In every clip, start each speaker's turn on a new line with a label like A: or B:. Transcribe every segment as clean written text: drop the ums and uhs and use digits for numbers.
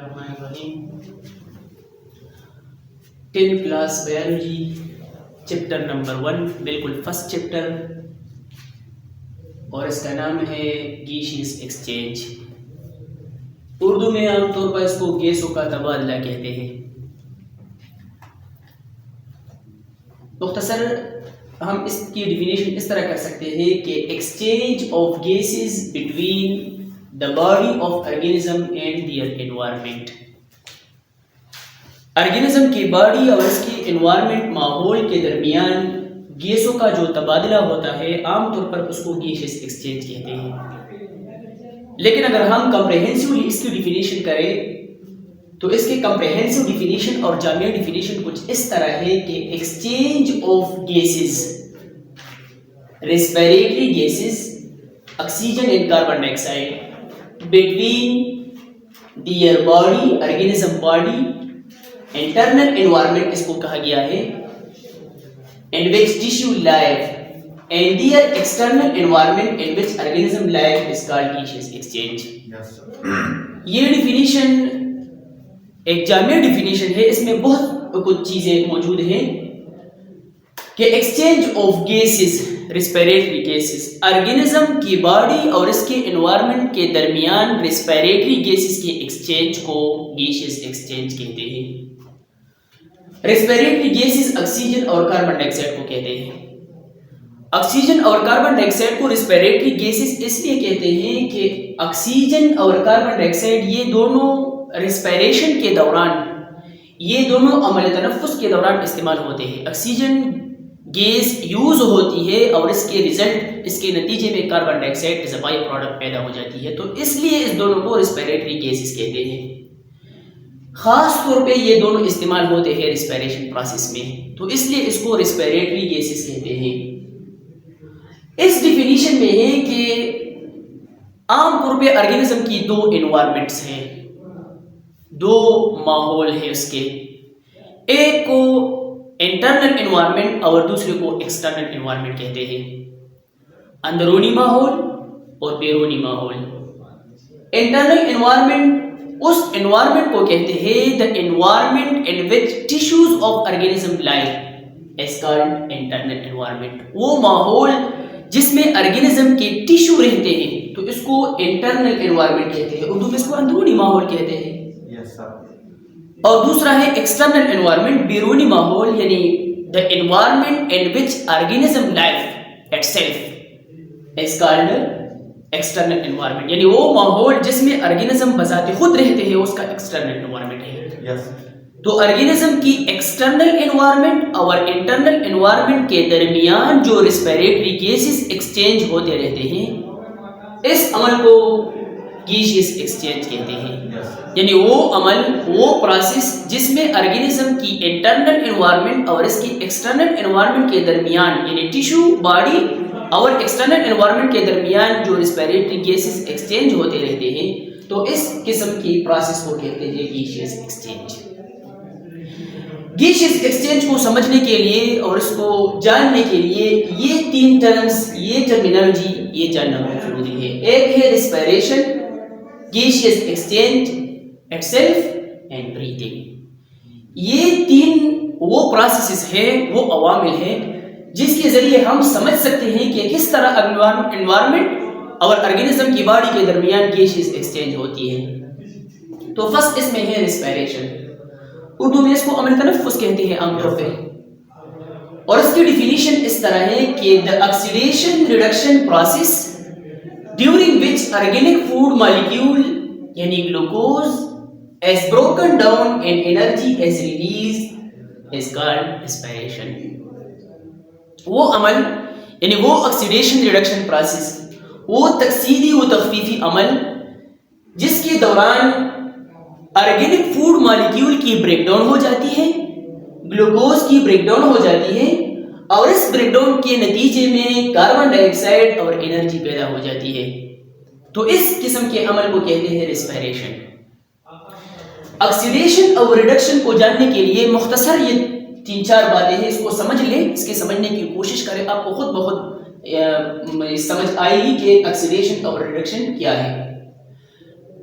A: बिस्मिल्लाहिर्रहमानिर्रहीम। 10th class biology chapter number 1, बिल्कुल first chapter, और इसका नाम है गैसियस एक्सचेंज। उर्दू में आमतौर पर इसको गैसों का तबादला कहते हैं। मुख्तसर हम इसकी डिफिनेशन इस तरह कर सकते हैं कि exchange of gases between the body of organism and their environment. Organism की बॉडी और इसकी एनवायरनमेंट, माहौल के दरमियान गैसों का जो तबादला होता है, आमतौर पर उसको गैसियस एक्सचेंज कहते हैं। लेकिन अगर हम कंप्रहेंसिवली इसकी डिफिनेशन करें तो इसके कंप्रहेंसिव डिफिनेशन और जामिया डिफिनेशन कुछ इस तरह है कि exchange of gases, respiratory gases, oxygen and carbon dioxide between their body, organism body, internal environment इसको कहा गया है, in which tissue life and their external environment in which organism life is called gaseous exchange। ये definition एक Jamia definition है। इसमें बहुत कुछ चीजें मौजूद हैं कि exchange of gases, respiratory gases, organism की बॉडी और इसके एनवायरनमेंट के दरमियान रेस्पिरेटरी गैसेस के एक्सचेंज को गैसियस एक्सचेंज कहते हैं। रेस्पिरेटरी गैसेस ऑक्सीजन और कार्बन डाइऑक्साइड को कहते हैं। ऑक्सीजन और कार्बन डाइऑक्साइड को रेस्पिरेटरी गैसेस इसलिए कहते हैं कि ऑक्सीजन और कार्बन डाइऑक्साइड ये दोनों रेस्पिरेशन के दौरान, ये दोनों अमल तनफ्फुस के दौरान इस्तेमाल होते हैं। ऑक्सीजन गैस यूज होती है और इसके रिजल्ट, इसके नतीजे में carbon dioxide as a by product पैदा हो जाती है। तो इसलिए इस दोनों को रेस्पिरेटरी गैसेस कहते हैं। खास तौर पे ये दोनों इस्तेमाल होते हैं रेस्पिरेशन प्रोसेस में, तो इसलिए इसको रेस्पिरेटरी गैसेस कहते हैं। इस डिफिनीशन में है कि आमतौर पे ऑर्गेनिज्म की दो एनवायरनमेंट्स हैं, दो माहौल है उसके, एक को इंटरनल एनवायरनमेंट और दूसरे को एक्सटर्नल एनवायरनमेंट कहते हैं। अंदरूनी माहौल और बैरूनी माहौल। इंटरनल एनवायरनमेंट उस एनवायरनमेंट को कहते हैं the environment in which tissues of organism live is called internal environment. वो माहौल जिसमें ऑर्गेनिज्म के टिश्यू रहते हैं तो इसको इंटरनल एनवायरनमेंट कहते हैं, उर्दू में इसको अंदरूनी माहौल कहते हैं। और दूसरा है एक्सटर्नल एनवायरनमेंट, बैरूनी माहौल, यानी the environment in which organism life itself is called external environment, यानी वो माहौल जिसमें ऑर्गेनिज्म बजाते खुद रहते हैं उसका एक्सटर्नल एनवायरनमेंट है। तो ऑर्गेनिज्म की एक्सटर्नल एनवायरनमेंट और इंटरनल एनवायरनमेंट के दरमियान जो रेस्पिरेटरी गैसेस एक्सचेंज होते रहते हैं, इस अमल को गैसियस एक्सचेंज कहते हैं। यानी वो अमल, वो प्रोसेस जिसमें ऑर्गेनिज्म की इंटरनल एनवायरनमेंट और इसकी एक्सटर्नल एनवायरनमेंट के दरमियान, यानी टिश्यू, बॉडी और एक्सटर्नल एनवायरनमेंट के दरमियान जो रेस्पिरेटरी गैसेस एक्सचेंज होते रहते हैं, तो इस किस्म की प्रोसेस को कहते हैं गैसियस एक्सचेंज। गैसियस एक्सचेंज को समझने के लिए और इसको जानने के लिए ये तीन टर्म्स, ये टर्मिनोलॉजी ये जानना बहुत जरूरी है। एक है respiration, gaseous exchange itself and breathing. ये तीन वो प्रोसेसेस है, वो अवामिल है जिसके जरिए हम समझ सकते हैं कि किस तरह एनवायरनमेंट और ऑर्गेनिज्म की बॉडी के दरमियान गैसियस एक्सचेंज होती है। तो फर्स्ट इसमें है रेस्पिरेशन, उर्दू में इसको अमल तनफ्फुस कहते हैं आमतौर पे, और इसकी डिफिनीशन इस तरह है कि the oxidation reduction process during which organic food molecule यानी glucose is broken down and energy is released is called respiration। वो अमल यानी वो ऑक्सीडेशन रिडक्शन प्रोसेस, वो तकसीदी व तखफीफी अमल जिसके दौरान ऑर्गेनिक फूड मॉलिक्यूल की ब्रेकडाउन हो जाती है, ग्लूकोज की ब्रेकडाउन हो जाती है, और इस ब्रेकडाउन के नतीजे में कार्बन डाइऑक्साइड और एनर्जी पैदा हो जाती है। तो इस किस्म के अमल को कहते हैं रेस्पिरेशन। ऑक्सीडेशन और रिडक्शन को जानने के लिए मुख्तसर ये 3-4 बातें हैं, इसको समझ लें, इसके समझने की कोशिश करें, आपको खुद बहुत समझ आएगी कि ऑक्सीडेशन और रिडक्शन क्या है।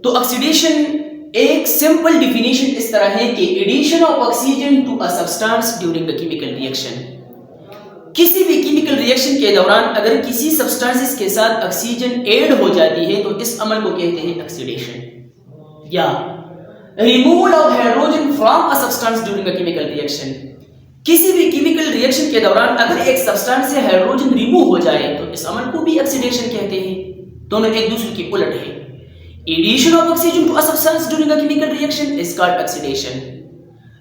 A: तो ऑक्सीडेशन एक सिंपल डिफिनीशन इस तरह है कि addition of oxygen to a substance during the chemical reaction. किसी भी केमिकल रिएक्शन के दौरान अगर किसी सब्सटेंसेस के साथ ऑक्सीजन ऐड हो जाती है तो इस अमल को कहते हैं ऑक्सीडेशन। या removal of hydrogen from a substance during a chemical reaction. किसी भी केमिकल रिएक्शन के दौरान अगर एक सब्सटेंस से हाइड्रोजन रिमूव हो जाए तो इस अमल को भी ऑक्सीडेशन कहते हैं। दोनों एक दूसरे की उलट है। Addition of oxygen to a substance during a chemical reaction is called oxidation.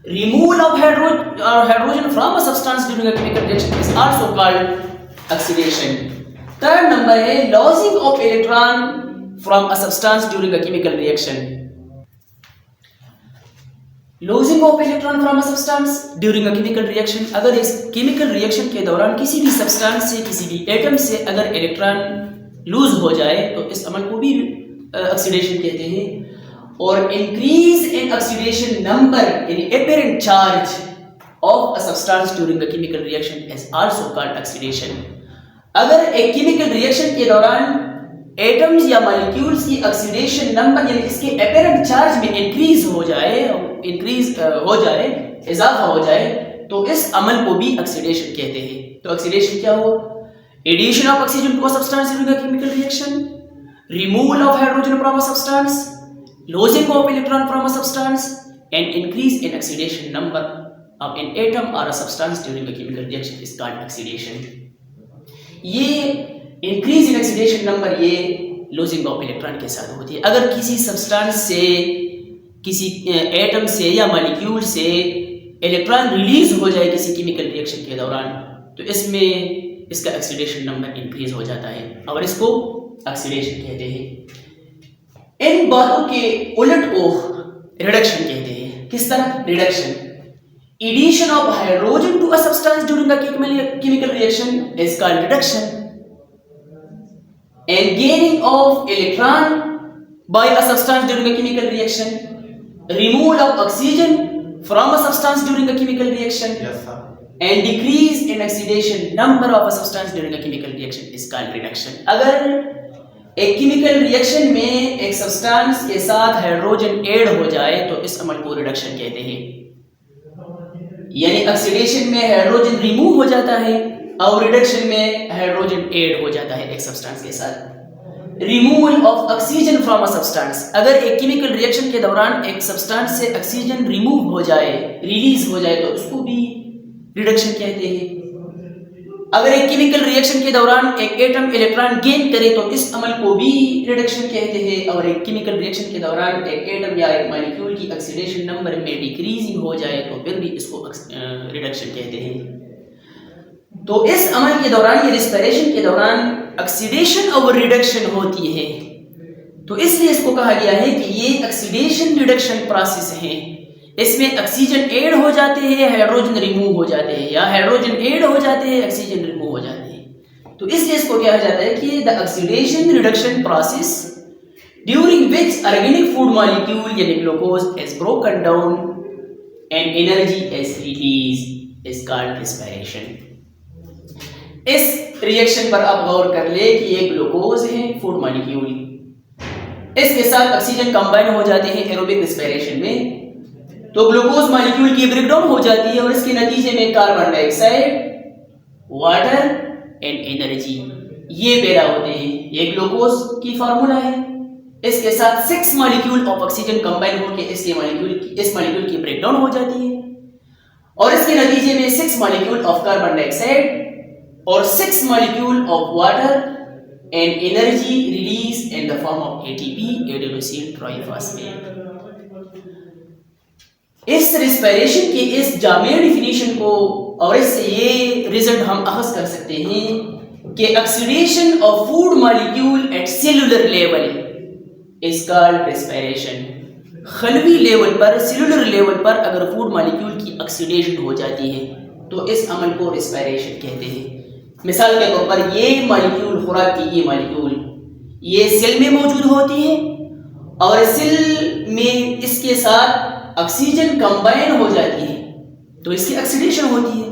A: Removal of hydrogen from a substance during a chemical reaction is also called oxidation. Third number है losing of electron from a substance during a chemical reaction. Losing of electron from a substance during a chemical reaction, अगर इस chemical reaction के दौरान किसी भी substance से किसी भी atom से अगर electron lose हो जाए तो इस अमल को भी oxidation कहते हैं। और increase in oxidation number in apparent charge of a substance during the chemical reaction is also called oxidation. अगर एक chemical reaction के दौरान atoms या molecules की oxidation number यानी इसके apparent charge में increase हो जाए, इजाफा हो जाए तो इस अमल को भी oxidation कहते हैं। तो oxidation क्या हो? Addition of oxygen to a substance during a chemical reaction, removal of hydrogen from a substance, losing of electron from a substance, and increase in oxidation number of an atom or a substance during a chemical reaction is called oxidation. ये increase in oxidation number ये losing of electron के साथ होती है। अगर किसी substance से किसी atom से या molecule से electron release हो जाए किसी chemical reaction के दौरान तो इसमें इसका oxidation number increase हो जाता है और इसको oxidation कहते हैं। इन बातों के उलट को रिडक्शन कहते हैं। किस तरह? Reduction. Addition of hydrogen to a substance during a chemical reaction is called reduction. And gaining of electron by a substance during a chemical reaction, removal of oxygen from a substance during a chemical reaction, and decrease in oxidation number of a substance during a chemical reaction is called reduction. अगर एक chemical reaction में एक substance के साथ hydrogen add हो जाए तो इस अमल को रिडक्शन कहते हैं। यानी ऑक्सीडेशन में हाइड्रोजन रिमूव हो जाता है और रिडक्शन में हाइड्रोजन ऐड हो जाता है एक सब्सटेंस के साथ। Removal of oxygen from a substance. अगर एक केमिकल रिएक्शन के दौरान एक सब्सटेंस से ऑक्सीजन रिमूव हो जाए, रिलीज हो जाए तो उसको भी रिडक्शन कहते हैं। अगर एक केमिकल रिएक्शन के दौरान एक एटम इलेक्ट्रॉन गेन करे तो इस अमल को भी रिडक्शन कहते हैं। और एक केमिकल रिएक्शन के दौरान एक एटम या एक मॉलिक्यूल की ऑक्सीडेशन नंबर में डिक्रीजिंग हो जाए तो फिर भी इसको रिडक्शन कहते हैं। तो इस अमल के दौरान ये रिस्पिरेशन के दौरान ऑक्सीडेशन और रिडक्शन होती है तो इसलिए इसको कहा गया है कि ये ऑक्सीडेशन रिडक्शन प्रोसेस है। इसमें ऑक्सीजन ऐड हो जाते हैं, हाइड्रोजन रिमूव हो जाते हैं, या हाइड्रोजन ऐड हो जाते हैं, ऑक्सीजन रिमूव हो जाते हैं। तो इसलिए इसको कहा जाता है कि the oxidation reduction process during which organic food molecule यानी glucose is broken down and energy is release is called respiration. इस रिएक्शन पर आप गौर कर ले कि ये ग्लूकोज है फूड मॉलिक्यूल, इसके साथ ऑक्सीजन कंबाइन हो जाते हैं एरोबिक रेस्पिरेशन में तो ग्लूकोज मॉलिक्यूल की ब्रेकडाउन हो जाती है और इसके नतीजे में carbon dioxide, water and energy ये पैदा होते हैं। ये ग्लूकोज की फार्मूला है। इसके साथ 6 मॉलिक्यूल ऑफ ऑक्सीजन कंबाइन होकर इस मॉलिक्यूल की ब्रेकडाउन हो जाती है और इसके नतीजे में 6 मॉलिक्यूल ऑफ कार्बन डाइऑक्साइड और 6 molecule of water and energy release in the form of ATP adenosine triphosphate. इस रिस्पिरेशन के इस जामिया डिफिनीशन को और इससे ये रिजल्ट हम अखज़ कर सकते हैं कि oxidation of food molecule at cellular level is called respiration. खलवी लेवल पर, सेलुलर लेवल पर अगर फूड मॉलिक्यूल की ऑक्सीडेशन हो जाती है तो इस अमल को रेस्पिरेशन कहते हैं। मिसाल के तौर पर ये मॉलिक्यूल, खुराक की ये मॉलिक्यूल ये सेल में मौजूद होती है और सेल में इसके साथ ऑक्सीजन कंबाइन हो जाती है तो इसकी ऑक्सीडेशन होती है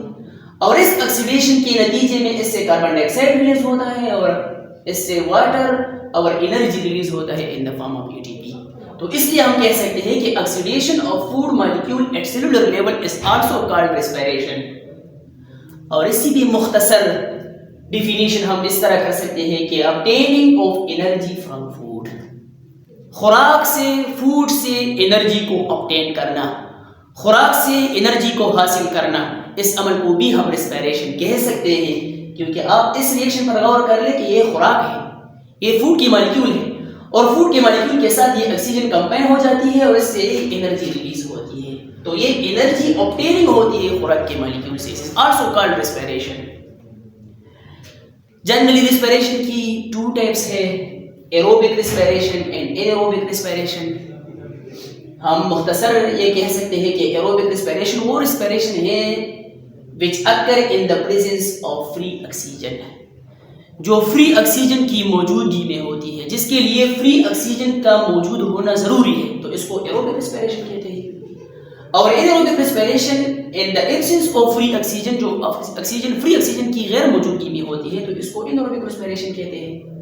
A: और इस ऑक्सीडेशन के नतीजे में इससे कार्बन डाइऑक्साइड रिलीज होता है और इससे वाटर और एनर्जी रिलीज होता है in the form of ATP. तो इसलिए हम कह सकते हैं कि oxidation of food molecule at cellular level is also called respiration. और इसी भी मुख्तसर डिफिनीशन हम इस तरह कर सकते हैं कि obtaining of energy from food, खुराक से, फूड से एनर्जी को ऑब्टेन करना, खुराक से एनर्जी को हासिल करना, इस अमल को भी हम रेस्पिरेशन कह सकते हैं। क्योंकि आप इस रिएक्शन पर गौर कर लें कि ये खुराक है, ये फूड की मॉलिक्यूल है और फूड के मॉलिक्यूल के साथ ये ऑक्सीजन कंबाइन हो जाती है और इससे एनर्जी रिलीज होती है। तो ये एनर्जी ऑब्टेनिंग होती है खुराक के मॉलिक्यूल से, is also called respiration. Generally respiration की 2 टाइप्स है, aerobic respiration and anaerobic respiration. हम मुख्तसर ये कह सकते हैं कि एरोबिक रेस्पिरेशन वो रेस्पिरेशन है which occur in the presence of free oxygen, जो फ्री ऑक्सीजन की मौजूदगी में होती है, जिसके लिए फ्री ऑक्सीजन का मौजूद होना जरूरी है, तो इसको एरोबिक रेस्पिरेशन कहते हैं। और anaerobic respiration in the absence of free oxygen, जो ऑक्सीजन फ्री ऑक्सीजन की गैर मौजूदगी में होती है, तो इसको एनारोबिक रेस्पिरेशन कहते हैं।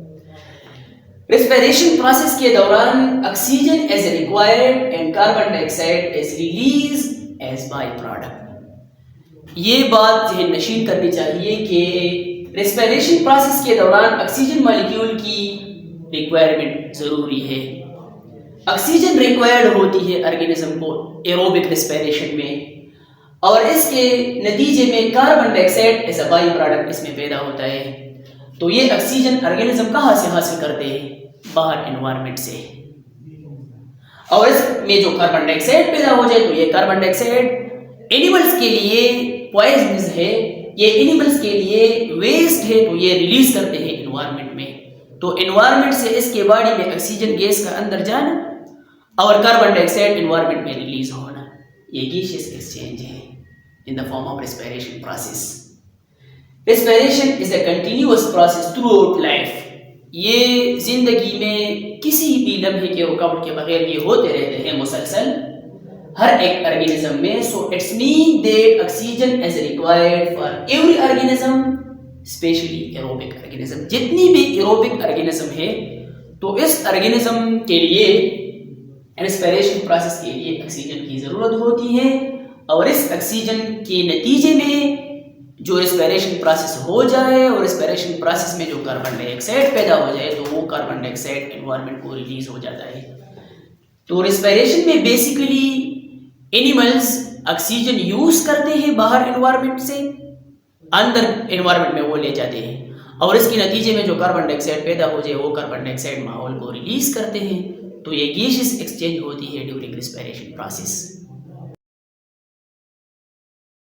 A: रेस्पिरेशन प्रोसेस के दौरान oxygen is required and carbon dioxide is release as by product. ये बात ज़हन नशीन करनी चाहिए कि रेस्पिरेशन प्रोसेस के दौरान ऑक्सीजन मॉलिक्यूल की रिक्वायरमेंट ज़रूरी है। ऑक्सीजन रिक्वायर्ड होती है ऑर्गेनिज्म को एरोबिक रेस्पिरेशन में, और इसके नतीजे में carbon dioxide as a by product इसमें पैदा होता है। तो ये ऑक्सीजन ऑर्गेनिज्म कहाँ से हासिल करते हैं? बाहर एनवायरनमेंट से। और इसमें जो कार्बन डाइऑक्साइड पैदा हो जाए तो ये कार्बन डाइऑक्साइड एनिमल्स के लिए पॉइजनस है, ये एनिमल्स के लिए वेस्ट है, तो ये रिलीज करते हैं एनवायरनमेंट में। तो एनवायरनमेंट से इसके बॉडी में ऑक्सीजन गैस का अंदर जाना और कार्बन डाइऑक्साइड एनवायरनमेंट में रिलीज होना, ये गैसियस एक्सचेंज है in the form of respiration process. Respiration is a continuous process through out life. ये जिंदगी में किसी भी लम्हे के रुकावट के बगैर ये होते रहते हैं मुसलसल हर एक ऑर्गेनिज्म में। So it's mean that oxygen is required for every organism, specially aerobic organism. जितनी भी एरोबिक ऑर्गेनिज्म है तो इस ऑर्गेनिज्म के लिए रेस्पिरेशन प्रोसेस के लिए ऑक्सीजन की ज़रूरत होती है, और इस ऑक्सीजन के नतीजे में जो रेस्पिरेशन प्रोसेस हो जाए और रेस्पिरेशन प्रोसेस में जो कार्बन डाइऑक्साइड पैदा हो जाए तो वो कार्बन डाइऑक्साइड एनवायरनमेंट को रिलीज हो जाता है। तो रेस्पिरेशन में बेसिकली एनिमल्स ऑक्सीजन यूज करते हैं बाहर एनवायरनमेंट से, अंदर एनवायरनमेंट में वो ले जाते हैं, और इसके नतीजे में जो कार्बन डाइऑक्साइड पैदा हो जाए वो कार्बन डाइऑक्साइड माहौल को रिलीज करते हैं। तो ये गैसेस एक्सचेंज होती है ड्यूरिंग रेस्पिरेशन प्रोसेस।